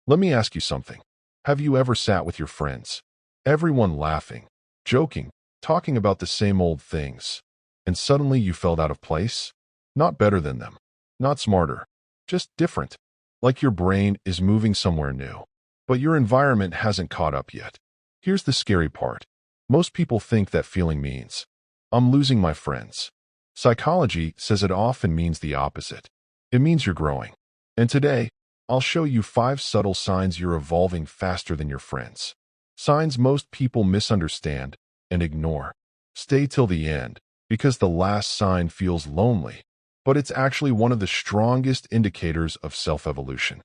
Let me ask you something. Have you ever sat with your friends? Everyone laughing, joking, talking about the same old things. And suddenly you felt out of place? Not better than them. Not smarter. Just different. Like your brain is moving somewhere new. But your environment hasn't caught up yet. Here's the scary part. Most people think that feeling means, I'm losing my friends. Psychology says it often means the opposite. It means you're growing. And today, I'll show you 5 subtle signs you're evolving faster than your friends. Signs most people misunderstand and ignore. Stay till the end, because the last sign feels lonely, but it's actually one of the strongest indicators of self-evolution.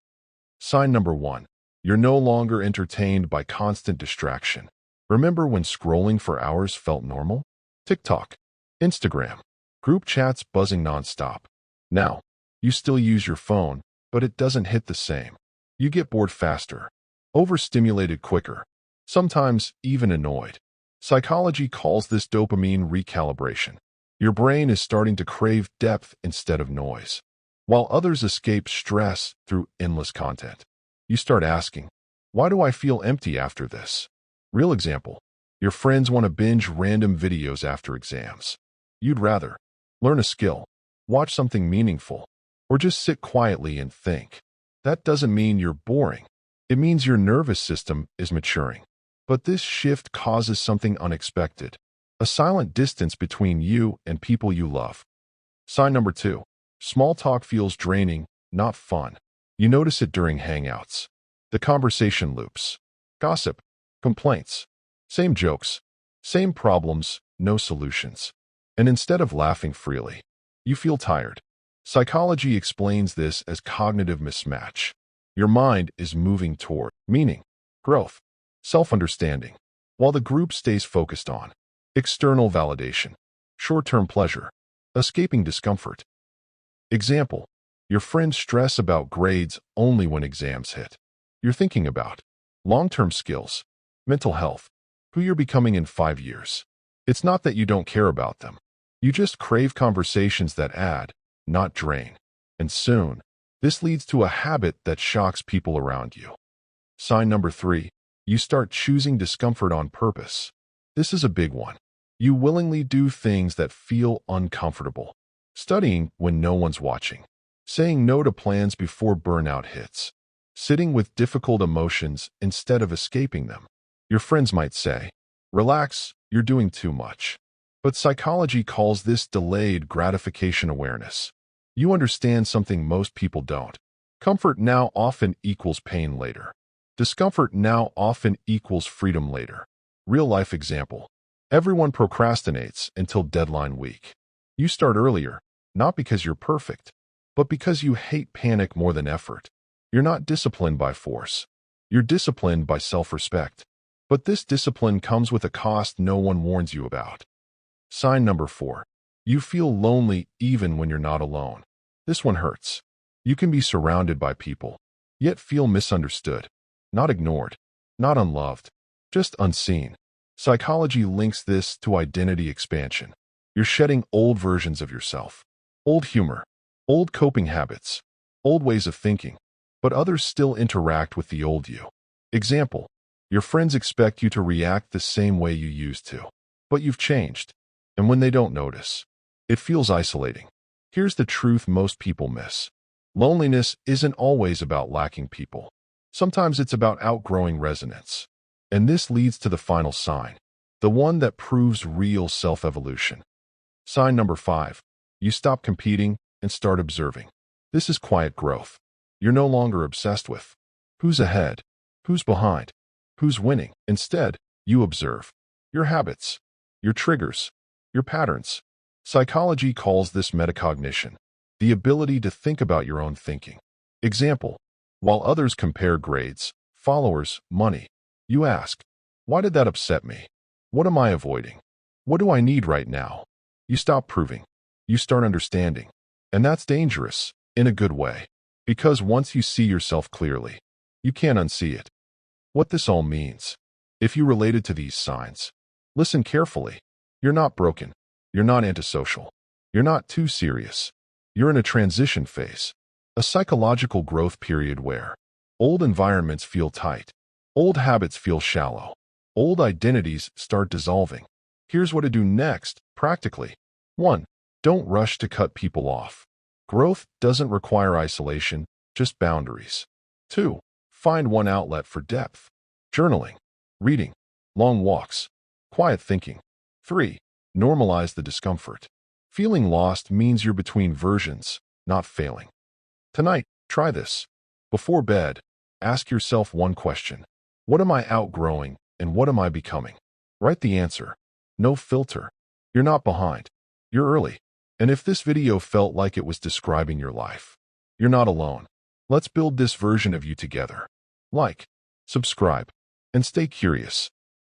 Sign number 1. You're no longer entertained by constant distraction. Remember when scrolling for hours felt normal? TikTok, Instagram, group chats buzzing nonstop. Now, you still use your phone, but it doesn't hit the same. You get bored faster, overstimulated quicker, sometimes even annoyed. Psychology calls this dopamine recalibration. Your brain is starting to crave depth instead of noise. While others escape stress through endless content, you start asking, why do I feel empty after this? Real example. Your friends want to binge random videos after exams. You'd rather learn a skill, watch something meaningful, or just sit quietly and think. That doesn't mean you're boring. It means your nervous system is maturing. But this shift causes something unexpected. A silent distance between you and people you love. Sign number 2. Small talk feels draining, not fun. You notice it during hangouts. The conversation loops. Gossip. Complaints. Same jokes. Same problems, no solutions. And instead of laughing freely, you feel tired. Psychology explains this as cognitive mismatch. Your mind is moving toward meaning, growth, self-understanding, while the group stays focused on external validation, short-term pleasure, escaping discomfort. Example, your friends stress about grades only when exams hit. You're thinking about long-term skills, mental health, who you're becoming in 5 years. It's not that you don't care about them. You just crave conversations that add, not drain. And soon, this leads to a habit that shocks people around you. Sign number 3. You start choosing discomfort on purpose. This is a big one. You willingly do things that feel uncomfortable. Studying when no one's watching. Saying no to plans before burnout hits. Sitting with difficult emotions instead of escaping them. Your friends might say, relax, you're doing too much. But psychology calls this delayed gratification awareness. You understand something most people don't. Comfort now often equals pain later. Discomfort now often equals freedom later. Real-life example. Everyone procrastinates until deadline week. You start earlier, not because you're perfect, but because you hate panic more than effort. You're not disciplined by force. You're disciplined by self-respect. But this discipline comes with a cost no one warns you about. Sign number 4. You feel lonely even when you're not alone. This one hurts. You can be surrounded by people, yet feel misunderstood, not ignored, not unloved, just unseen. Psychology links this to identity expansion. You're shedding old versions of yourself, old humor, old coping habits, old ways of thinking, but others still interact with the old you. Example, your friends expect you to react the same way you used to, but you've changed. And when they don't notice, it feels isolating. Here's the truth most people miss. Loneliness isn't always about lacking people. Sometimes it's about outgrowing resonance. And this leads to the final sign, the one that proves real self-evolution. Sign number 5. You stop competing and start observing. This is quiet growth. You're no longer obsessed with who's ahead, who's behind, who's winning. Instead, you observe your habits, your triggers, your patterns. Psychology calls this metacognition, the ability to think about your own thinking. Example, while others compare grades, followers, money, you ask, why did that upset me? What am I avoiding? What do I need right now? You stop proving. You start understanding. And that's dangerous, in a good way. Because once you see yourself clearly, you can't unsee it. What this all means, if you related to these signs, listen carefully. You're not broken. You're not antisocial. You're not too serious. You're in a transition phase, a psychological growth period where Old environments feel tight. Old habits feel shallow. Old identities start dissolving. Here's what to do next, practically. 1. Don't rush to cut people off. Growth doesn't require isolation, just boundaries. 2. Find one outlet for depth. Journaling, reading, long walks, quiet thinking. 3. Normalize the discomfort. Feeling lost means you're between versions, not failing. Tonight, try this. Before bed, ask yourself one question. What am I outgrowing and what am I becoming? Write the answer. No filter. You're not behind. You're early. And if this video felt like it was describing your life, you're not alone. Let's build this version of you together. Like, subscribe, and stay curious.